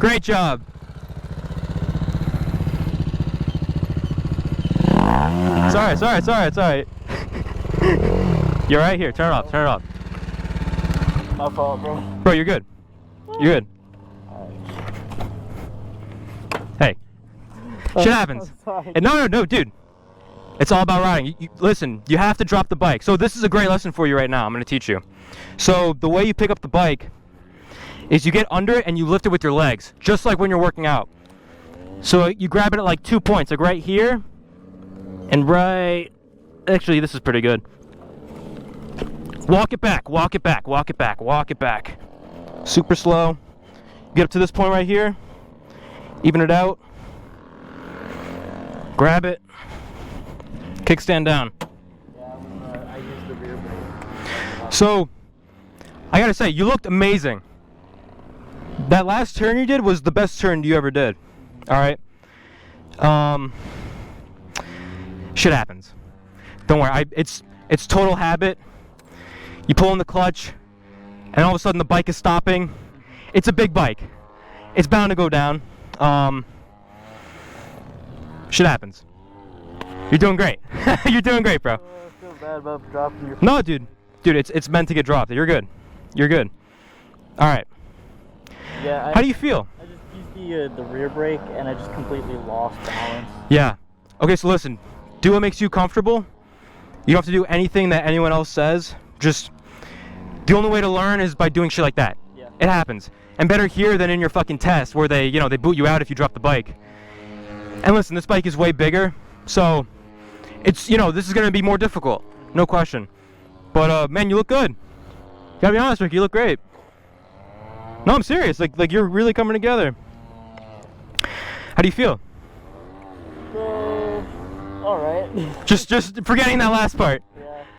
Great job. It's alright. You're right here. Turn it off. Turn it off. My fault, bro. Bro, you're good. You're good. Hey. Shit happens. And no, dude. It's all about riding. Listen, you have to drop the bike. So this is a great lesson for you right now. I'm going to teach you. So the way you pick up the bike is you get under it and you lift it with your legs, just like when you're working out. So you grab it at like 2 points, like right here and right. Actually, this is pretty good. Walk it back, walk it back, walk it back, walk it back. Super slow. Get up to this point right here. Even it out. Grab it. Kickstand down. Yeah, I used the rear brake. So, I gotta say, you looked amazing. That last turn you did was the best turn you ever did. Alright? Shit happens. Don't worry, it's total habit. You pull in the clutch, and all of a sudden the bike is stopping. It's a big bike. It's bound to go down. Shit happens. You're doing great. You're doing great, bro. I feel bad about dropping your... No, dude, it's meant to get dropped. You're good. You're good. All right. Yeah. How do you feel? I just used the rear brake and I just completely lost balance. Yeah. Okay, so listen. Do what makes you comfortable. You don't have to do anything that anyone else says. Just the only way to learn is by doing shit like that. Yeah. It happens. And better here than in your fucking test where they boot you out if you drop the bike. And listen, this bike is way bigger, so it's, this is going to be more difficult. No question. But man, you look good. Gotta be honest, Rick, you look great. No, I'm serious. Like you're really coming together. How do you feel? All right. Just forgetting that last part.